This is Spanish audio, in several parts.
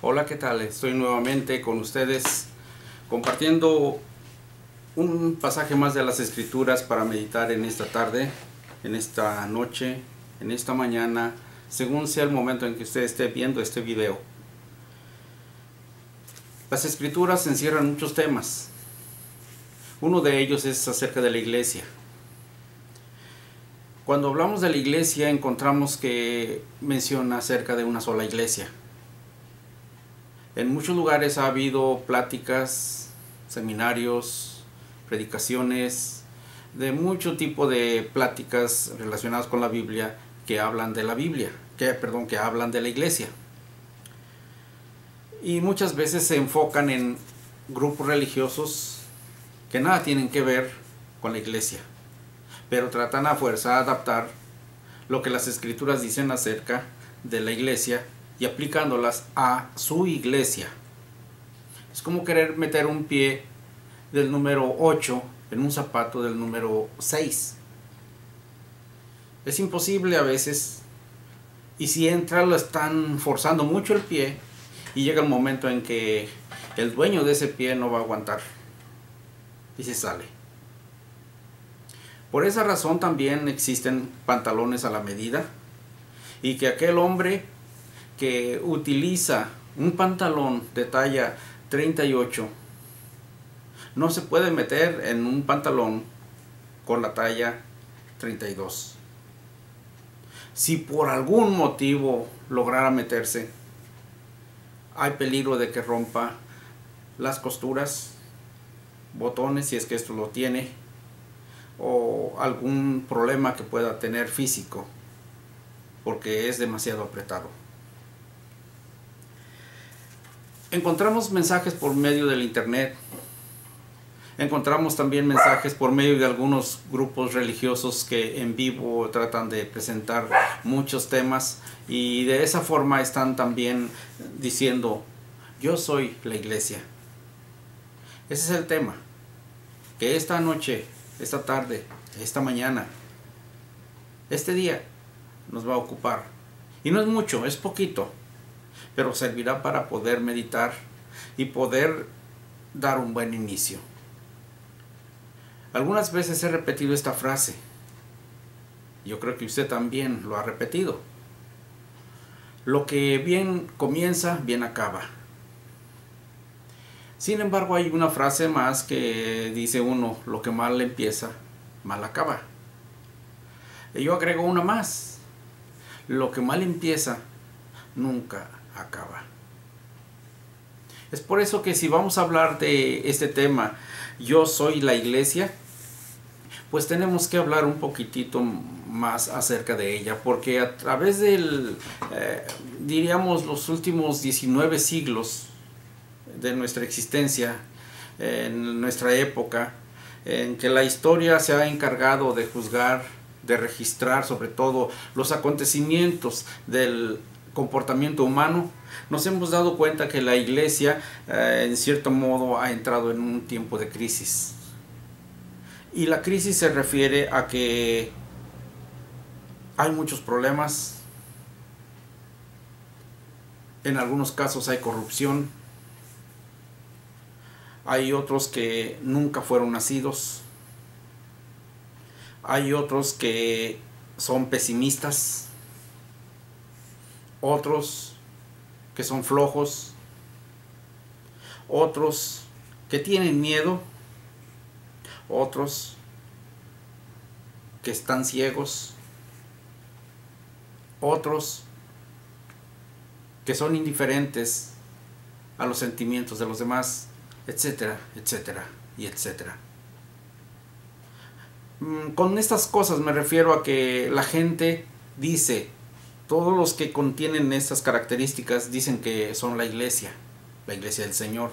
Hola, ¿qué tal? Estoy nuevamente con ustedes compartiendo un pasaje más de las Escrituras para meditar en esta tarde, en esta noche, en esta mañana, según sea el momento en que usted esté viendo este video. Las Escrituras encierran muchos temas. Uno de ellos es acerca de la iglesia. Cuando hablamos de la iglesia encontramos que menciona acerca de una sola iglesia. En muchos lugares ha habido pláticas, seminarios, predicaciones, de mucho tipo de pláticas relacionadas con la Biblia que hablan de la Biblia, que hablan de la iglesia. Y muchas veces se enfocan en grupos religiosos que nada tienen que ver con la iglesia, pero tratan a fuerza de adaptar lo que las Escrituras dicen acerca de la iglesia y aplicándolas a su iglesia. Es como querer meter un pie del número 8 en un zapato del número 6. Es imposible a veces, y si entra lo están forzando mucho el pie y llega el momento en que el dueño de ese pie no va a aguantar y se sale. Por esa razón también existen pantalones a la medida, y que aquel hombre que utiliza un pantalón de talla 38 no se puede meter en un pantalón con la talla 32. Si por algún motivo lograra meterse, hay peligro de que rompa las costuras, botones si es que esto lo tiene, o algún problema que pueda tener físico, porque es demasiado apretado. Encontramos mensajes por medio del internet. Encontramos también mensajes por medio de algunos grupos religiosos que en vivo tratan de presentar muchos temas, y de esa forma están también diciendo: yo soy la iglesia. Ese es el tema que esta noche, esta tarde, esta mañana, este día nos va a ocupar. Y no es mucho, es poquito, pero servirá para poder meditar y poder dar un buen inicio. Algunas veces he repetido esta frase. Yo creo que usted también lo ha repetido. Lo que bien comienza, bien acaba. Sin embargo, hay una frase más que dice uno: lo que mal empieza, mal acaba. Y yo agrego una más: lo que mal empieza, nunca acaba. Es por eso que si vamos a hablar de este tema, yo soy la iglesia, pues tenemos que hablar un poquitito más acerca de ella, porque a través del, diríamos, los últimos 19 siglos de nuestra existencia, en nuestra época, en que la historia se ha encargado de juzgar, de registrar sobre todo los acontecimientos del comportamiento humano, nos hemos dado cuenta que la iglesia en cierto modo ha entrado en un tiempo de crisis. Y la crisis se refiere a que hay muchos problemas. En algunos casos hay corrupción. Hay otros que nunca fueron nacidos. Hay otros que son pesimistas. Otros que son flojos. Otros que tienen miedo. Otros que están ciegos. Otros que son indiferentes a los sentimientos de los demás, etcétera, etcétera y etcétera. Con estas cosas me refiero a que la gente dice, todos los que contienen estas características dicen que son la iglesia del Señor.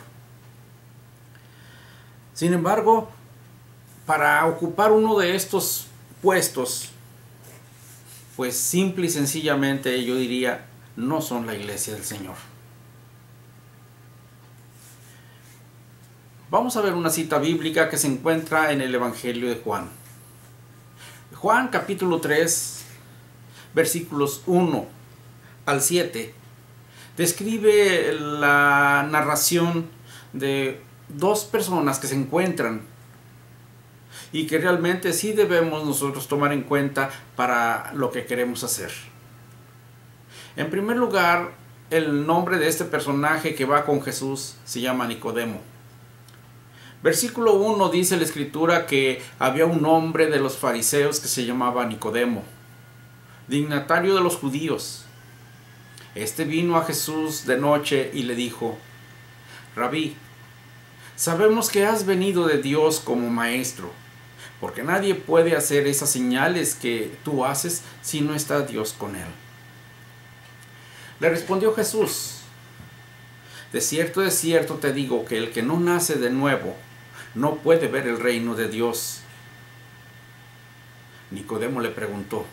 Sin embargo, para ocupar uno de estos puestos, pues simple y sencillamente yo diría, no son la iglesia del Señor. Vamos a ver una cita bíblica que se encuentra en el Evangelio de Juan. Juan capítulo 3, versículos 1 al 7, describe la narración de dos personas que se encuentran y que realmente sí debemos nosotros tomar en cuenta para lo que queremos hacer. En primer lugar, el nombre de este personaje que va con Jesús se llama Nicodemo. Versículo 1 dice la escritura que había un hombre de los fariseos que se llamaba Nicodemo, dignatario de los judíos. Este vino a Jesús de noche y le dijo: Rabí, sabemos que has venido de Dios como maestro, porque nadie puede hacer esas señales que tú haces si no está Dios con él. Le respondió Jesús: de cierto te digo que el que no nace de nuevo no puede ver el reino de Dios. Nicodemo le preguntó: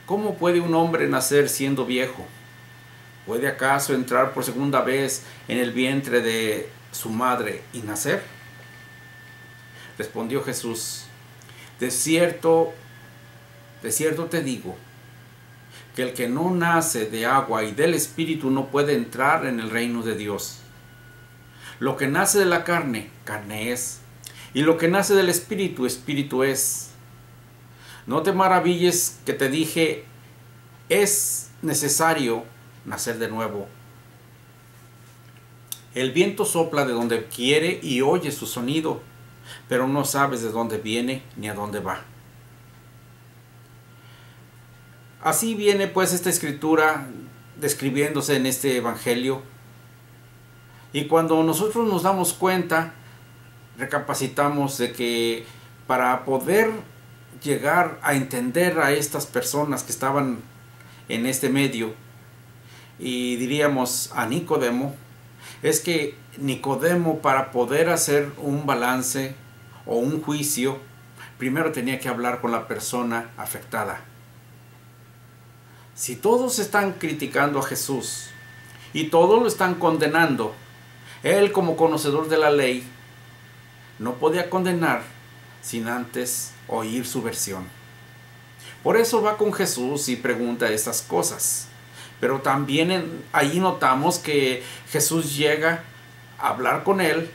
¿cómo puede un hombre nacer siendo viejo? ¿Puede acaso entrar por segunda vez en el vientre de su madre y nacer? Respondió Jesús: de cierto te digo que el que no nace de agua y del Espíritu no puede entrar en el reino de Dios. Lo que nace de la carne, carne es, y lo que nace del Espíritu, Espíritu es. No te maravilles que te dije, es necesario nacer de nuevo. El viento sopla de donde quiere y oye su sonido, pero no sabes de dónde viene ni a dónde va. Así viene pues esta escritura describiéndose en este evangelio. Y cuando nosotros nos damos cuenta, recapacitamos de que para poder llegar a entender a estas personas que estaban en este medio, y diríamos a Nicodemo, es que Nicodemo, para poder hacer un balance o un juicio, primero tenía que hablar con la persona afectada. Si todos están criticando a Jesús y todos lo están condenando, él, como conocedor de la ley, no podía condenar sin antes oír su versión. Por eso va con Jesús y pregunta estas cosas. Pero también ahí notamos que Jesús llega a hablar con él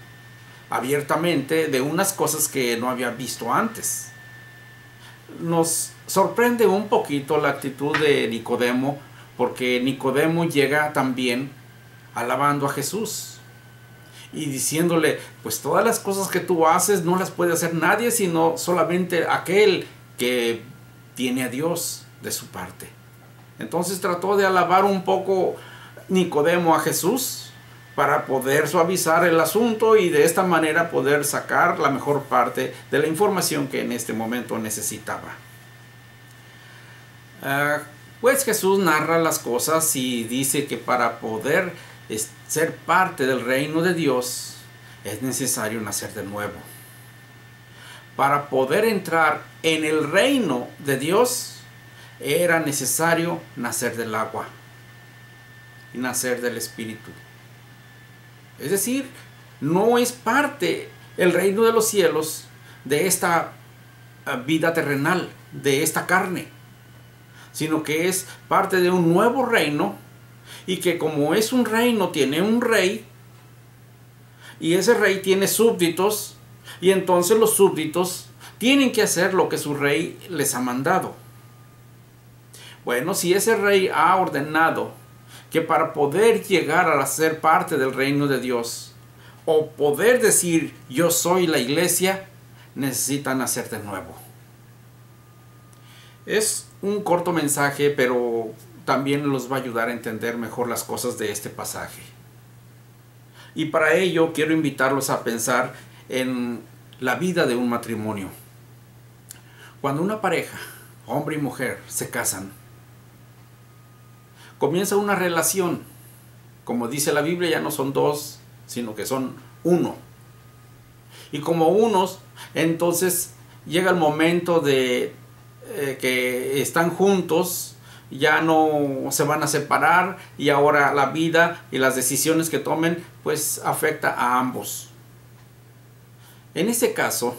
abiertamente de unas cosas que no había visto antes. Nos sorprende un poquito la actitud de Nicodemo, porque Nicodemo llega también alabando a Jesús y diciéndole: pues todas las cosas que tú haces no las puede hacer nadie, sino solamente aquel que tiene a Dios de su parte. Entonces trató de alabar un poco Nicodemo a Jesús para poder suavizar el asunto y de esta manera poder sacar la mejor parte de la información que en este momento necesitaba. Pues Jesús narra las cosas y dice que para poder ser parte del reino de Dios es necesario nacer de nuevo. Para poder entrar en el reino de Dios era necesario nacer del agua y nacer del Espíritu. Es decir, no es parte el reino de los cielos de esta vida terrenal, de esta carne, sino que es parte de un nuevo reino, y que como es un reino tiene un rey, y ese rey tiene súbditos, y entonces los súbditos tienen que hacer lo que su rey les ha mandado. Bueno, si ese rey ha ordenado que para poder llegar a ser parte del reino de Dios, o poder decir yo soy la iglesia, necesitan nacer de nuevo. Es un corto mensaje, pero también los va a ayudar a entender mejor las cosas de este pasaje. Y para ello quiero invitarlos a pensar en la vida de un matrimonio. Cuando una pareja, hombre y mujer, se casan, comienza una relación. Como dice la Biblia, ya no son dos, sino que son uno. Y como unos, entonces llega el momento de que están juntos, ya no se van a separar, y ahora la vida y las decisiones que tomen pues afecta a ambos. En este caso,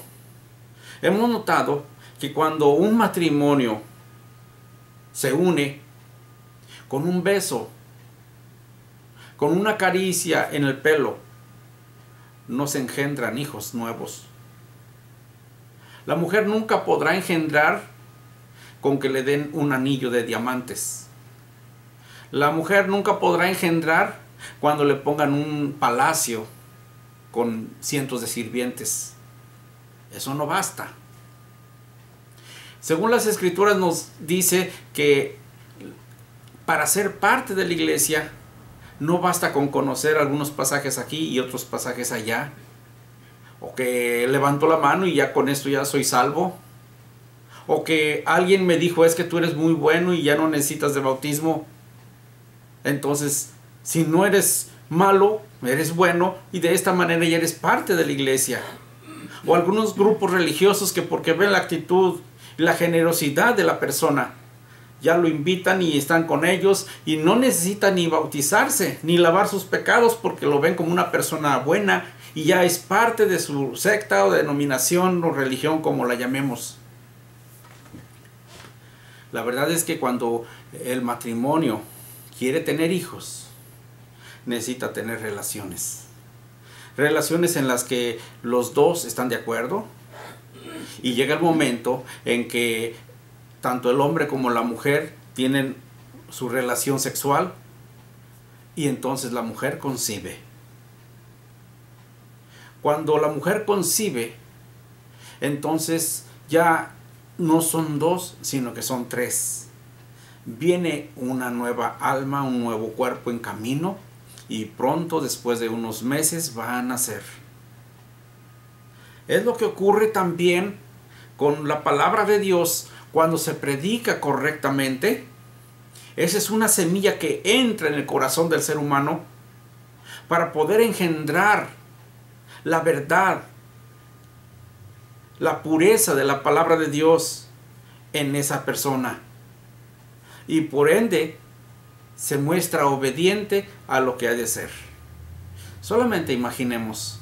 hemos notado que cuando un matrimonio se une con un beso, con una caricia en el pelo, no se engendran hijos nuevos. La mujer nunca podrá engendrar con que le den un anillo de diamantes. La mujer nunca podrá engendrar cuando le pongan un palacio con cientos de sirvientes. Eso no basta. Según las Escrituras nos dice que para ser parte de la iglesia no basta con conocer algunos pasajes aquí y otros pasajes allá, o que levanto la mano y ya con esto ya soy salvo, o que alguien me dijo es que tú eres muy bueno y ya no necesitas de bautismo. Entonces, si no eres malo, eres bueno y de esta manera ya eres parte de la iglesia. O algunos grupos religiosos que porque ven la actitud y la generosidad de la persona, ya lo invitan y están con ellos y no necesitan ni bautizarse ni lavar sus pecados porque lo ven como una persona buena y ya es parte de su secta o denominación o religión, como la llamemos. La verdad es que cuando el matrimonio quiere tener hijos, necesita tener relaciones. Relaciones en las que los dos están de acuerdo y llega el momento en que tanto el hombre como la mujer tienen su relación sexual y entonces la mujer concibe. Cuando la mujer concibe, entonces ya no son dos, sino que son tres. Viene una nueva alma, un nuevo cuerpo en camino y pronto, después de unos meses, va a nacer. Es lo que ocurre también con la palabra de Dios cuando se predica correctamente. Esa es una semilla que entra en el corazón del ser humano para poder engendrar la verdad, la pureza de la palabra de Dios en esa persona. Y por ende se muestra obediente a lo que ha de ser. Solamente imaginemos,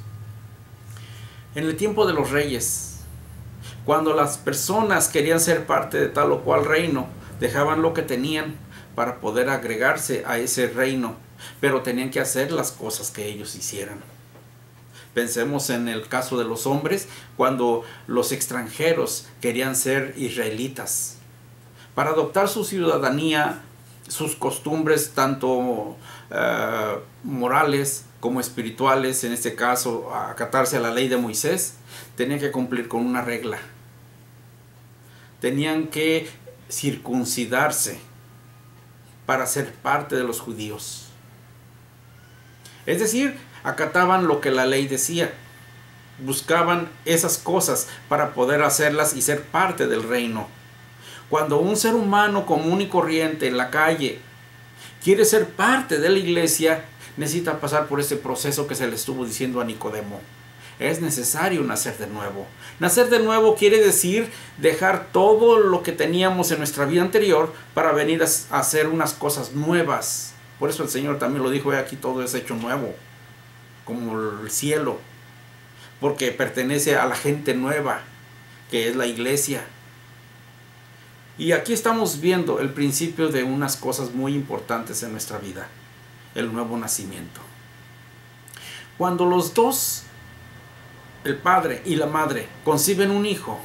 en el tiempo de los reyes, cuando las personas querían ser parte de tal o cual reino, dejaban lo que tenían para poder agregarse a ese reino, pero tenían que hacer las cosas que ellos hicieran. Pensemos en el caso de los hombres, cuando los extranjeros querían ser israelitas. Para adoptar su ciudadanía, sus costumbres, tanto morales como espirituales, en este caso, acatarse a la ley de Moisés, tenían que cumplir con una regla. Tenían que circuncidarse para ser parte de los judíos. Es decir, acataban lo que la ley decía. Buscaban esas cosas para poder hacerlas y ser parte del reino. Cuando un ser humano común y corriente en la calle quiere ser parte de la iglesia, necesita pasar por ese proceso que se le estuvo diciendo a Nicodemo. Es necesario nacer de nuevo. Nacer de nuevo quiere decir dejar todo lo que teníamos en nuestra vida anterior para venir a hacer unas cosas nuevas. Por eso el Señor también lo dijo, aquí todo es hecho nuevo, como el cielo, porque pertenece a la gente nueva, que es la iglesia. Y aquí estamos viendo el principio de unas cosas muy importantes en nuestra vida, el nuevo nacimiento. Cuando los dos, el padre y la madre, conciben un hijo,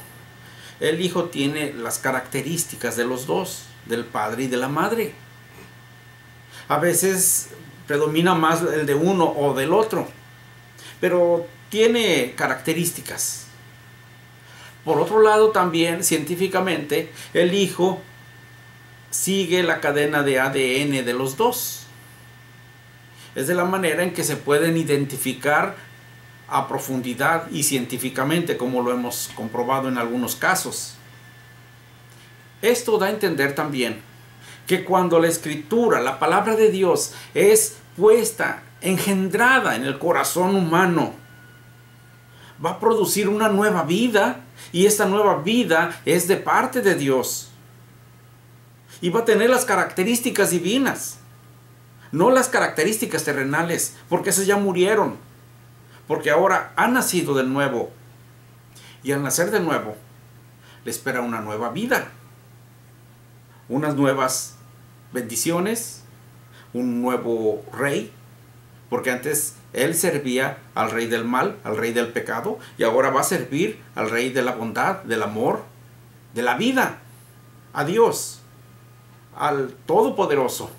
el hijo tiene las características de los dos, del padre y de la madre. A veces predomina más el de uno o del otro, pero tiene características. Por otro lado, también científicamente, el hijo sigue la cadena de ADN de los dos. Es de la manera en que se pueden identificar a profundidad y científicamente, como lo hemos comprobado en algunos casos. Esto da a entender también que cuando la Escritura, la palabra de Dios, es puesta, engendrada en el corazón humano, va a producir una nueva vida, y esta nueva vida es de parte de Dios. Y va a tener las características divinas, no las características terrenales, porque esas ya murieron, porque ahora ha nacido de nuevo. Y al nacer de nuevo, le espera una nueva vida, unas nuevas bendiciones, un nuevo rey, Porque antes él servía al rey del mal, al rey del pecado, y ahora va a servir al rey de la bondad, del amor, de la vida, a Dios, al Todopoderoso.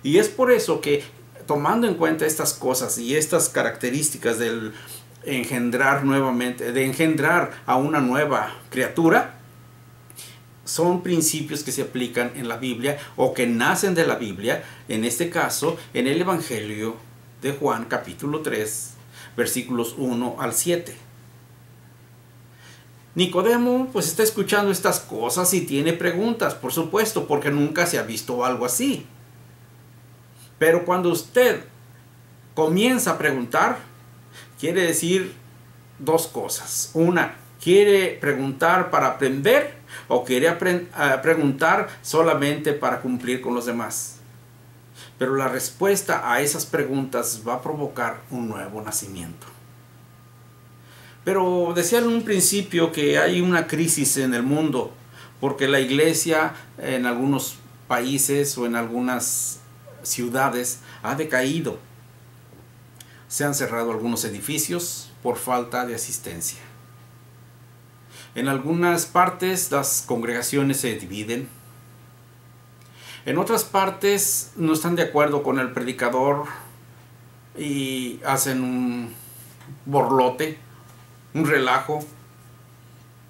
Y es por eso que, tomando en cuenta estas cosas y estas características del engendrar nuevamente, de engendrar a una nueva criatura, son principios que se aplican en la Biblia o que nacen de la Biblia, en este caso en el Evangelio de Juan capítulo 3, versículos 1 al 7. Nicodemo pues está escuchando estas cosas y tiene preguntas, por supuesto, porque nunca se ha visto algo así. Pero cuando usted comienza a preguntar, quiere decir dos cosas. Una, quiere preguntar para aprender o quiere preguntar solamente para cumplir con los demás. Pero la respuesta a esas preguntas va a provocar un nuevo nacimiento. Pero decía en un principio que hay una crisis en el mundo, porque la iglesia en algunos países o en algunas ciudades ha decaído. Se han cerrado algunos edificios por falta de asistencia. En algunas partes las congregaciones se dividen. En otras partes no están de acuerdo con el predicador y hacen un borlote, un relajo,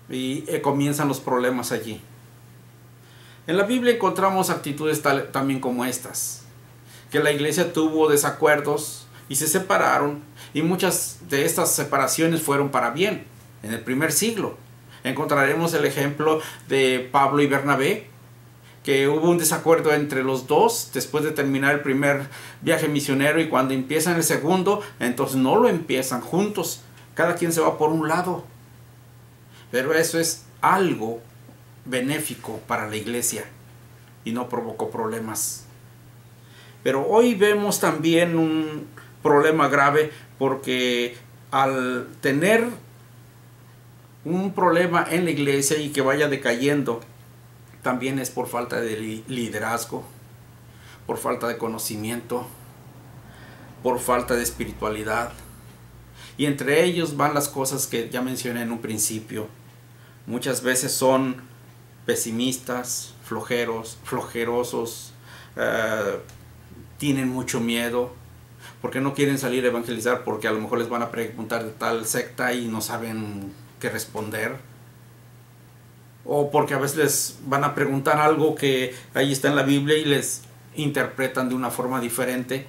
y comienzan los problemas allí. En la Biblia encontramos actitudes también como estas, que la iglesia tuvo desacuerdos y se separaron, y muchas de estas separaciones fueron para bien. En el primer siglo encontraremos el ejemplo de Pablo y Bernabé, que hubo un desacuerdo entre los dos después de terminar el primer viaje misionero, y cuando empiezan el segundo, entonces no lo empiezan juntos, cada quien se va por un lado. Pero eso es algo benéfico para la iglesia y no provocó problemas. Pero hoy vemos también un problema grave, porque al tener un problema en la iglesia y que vaya decayendo, también es por falta de liderazgo, por falta de conocimiento, por falta de espiritualidad. Y entre ellos van las cosas que ya mencioné en un principio. Muchas veces son pesimistas, flojerosos, tienen mucho miedo, porque no quieren salir a evangelizar, porque a lo mejor les van a preguntar de tal secta y no saben qué responder. O porque a veces les van a preguntar algo que ahí está en la Biblia y les interpretan de una forma diferente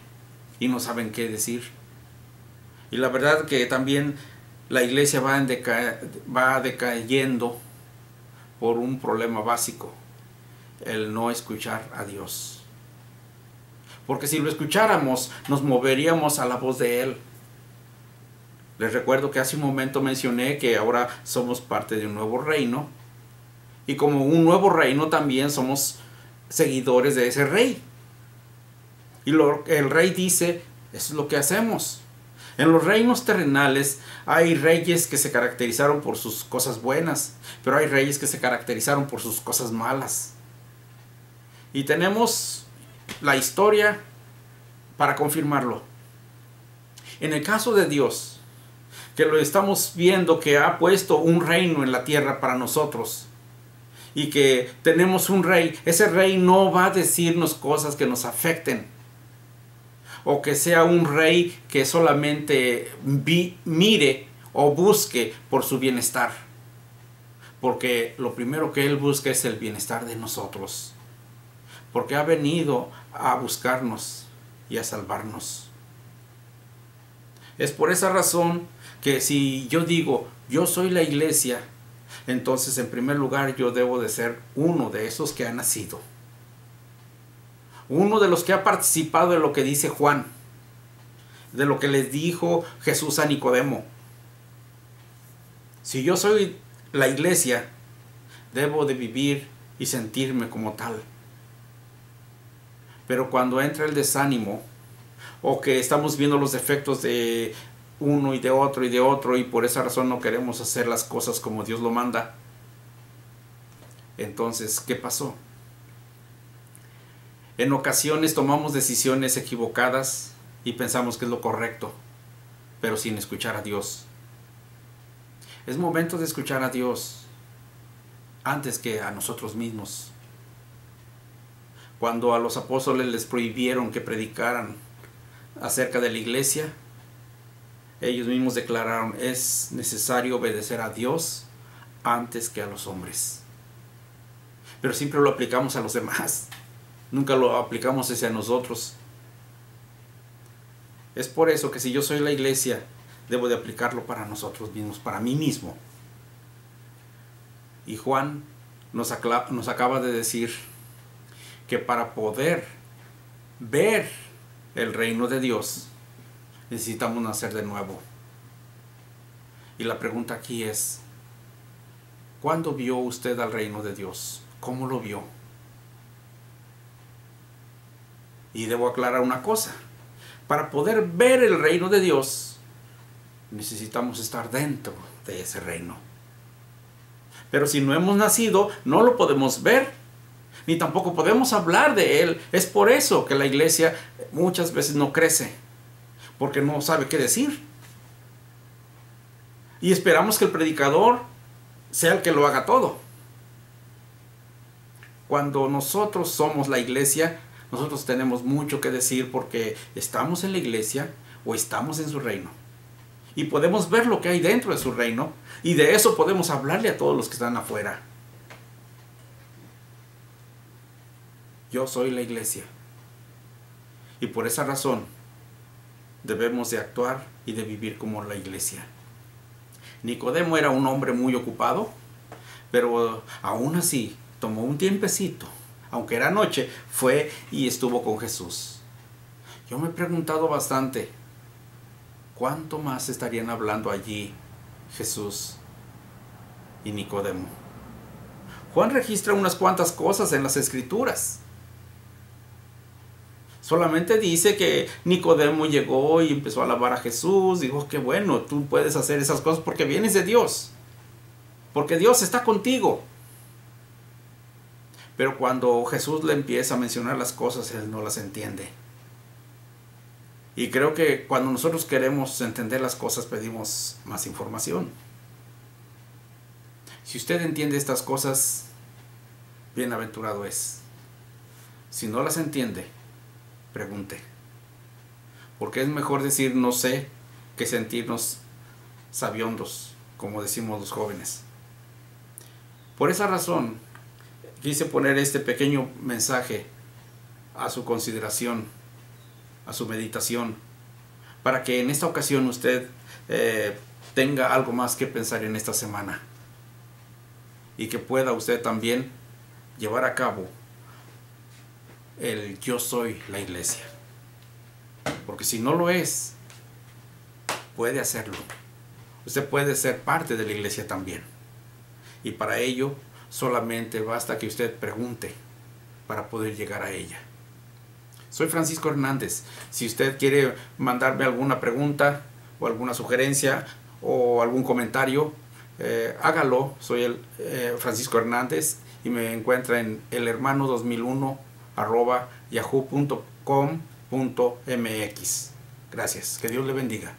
y no saben qué decir. Y la verdad que también la iglesia va decayendo por un problema básico: el no escuchar a Dios. Porque si lo escucháramos, nos moveríamos a la voz de Él. Les recuerdo que hace un momento mencioné que ahora somos parte de un nuevo reino, y como un nuevo reino también somos seguidores de ese rey. Y el rey dice, eso es lo que hacemos. En los reinos terrenales hay reyes que se caracterizaron por sus cosas buenas, pero hay reyes que se caracterizaron por sus cosas malas. Y tenemos la historia para confirmarlo. En el caso de Dios, que lo estamos viendo, que ha puesto un reino en la tierra para nosotros, y que tenemos un rey, ese rey no va a decirnos cosas que nos afecten, o que sea un rey que solamente mire o busque por su bienestar, porque lo primero que Él busca es el bienestar de nosotros, porque ha venido a buscarnos y a salvarnos. Es por esa razón que si yo digo, yo soy la iglesia, entonces en primer lugar yo debo de ser uno de esos que ha nacido, uno de los que ha participado de lo que dice Juan, de lo que les dijo Jesús a Nicodemo. Si yo soy la iglesia, debo de vivir y sentirme como tal. Pero cuando entra el desánimo, o que estamos viendo los defectos de uno y de otro y por esa razón no queremos hacer las cosas como Dios lo manda, entonces, ¿qué pasó? En ocasiones tomamos decisiones equivocadas y pensamos que es lo correcto, pero sin escuchar a Dios. Es momento de escuchar a Dios antes que a nosotros mismos. Cuando a los apóstoles les prohibieron que predicaran acerca de la iglesia, ellos mismos declararon: es necesario obedecer a Dios antes que a los hombres. Pero siempre lo aplicamos a los demás, nunca lo aplicamos hacia nosotros. Es por eso que si yo soy la iglesia, debo de aplicarlo para nosotros mismos, para mí mismo. Y Juan nos acaba de decir que para poder ver el reino de Dios, necesitamos nacer de nuevo. Y la pregunta aquí es: ¿cuándo vio usted al reino de Dios? ¿Cómo lo vio? Y debo aclarar una cosa: para poder ver el reino de Dios, necesitamos estar dentro de ese reino. Pero si no hemos nacido, no lo podemos ver, ni tampoco podemos hablar de él. Es por eso que la iglesia muchas veces no crece, porque no sabe qué decir. Y esperamos que el predicador sea el que lo haga todo. Cuando nosotros somos la iglesia, nosotros tenemos mucho que decir porque estamos en la iglesia o estamos en su reino. Y podemos ver lo que hay dentro de su reino, y de eso podemos hablarle a todos los que están afuera. Yo soy la iglesia. Y por esa razón debemos de actuar y de vivir como la iglesia. Nicodemo era un hombre muy ocupado, pero aún así tomó un tiempecito, aunque era noche, fue y estuvo con Jesús. Yo me he preguntado bastante, ¿cuánto más estarían hablando allí Jesús y Nicodemo? Juan registra unas cuantas cosas en las Escrituras. Solamente dice que Nicodemo llegó y empezó a alabar a Jesús. Dijo: qué bueno, tú puedes hacer esas cosas porque vienes de Dios, porque Dios está contigo. Pero cuando Jesús le empieza a mencionar las cosas, él no las entiende. Y creo que cuando nosotros queremos entender las cosas, pedimos más información. Si usted entiende estas cosas, bienaventurado es. Si no las entiende, pregunte. Porque es mejor decir no sé que sentirnos sabiondos, como decimos los jóvenes. Por esa razón, quise poner este pequeño mensaje a su consideración, a su meditación, para que en esta ocasión usted tenga algo más que pensar en esta semana, y que pueda usted también llevar a cabo el yo soy la iglesia. Porque si no lo es, puede hacerlo. Usted puede ser parte de la iglesia también. Y para ello solamente basta que usted pregunte para poder llegar a ella. Soy Francisco Hernández. Si usted quiere mandarme alguna pregunta o alguna sugerencia o algún comentario, hágalo. Soy el Francisco Hernández y me encuentra en elhermano2001@yahoo.com.mx. Gracias. Que Dios le bendiga.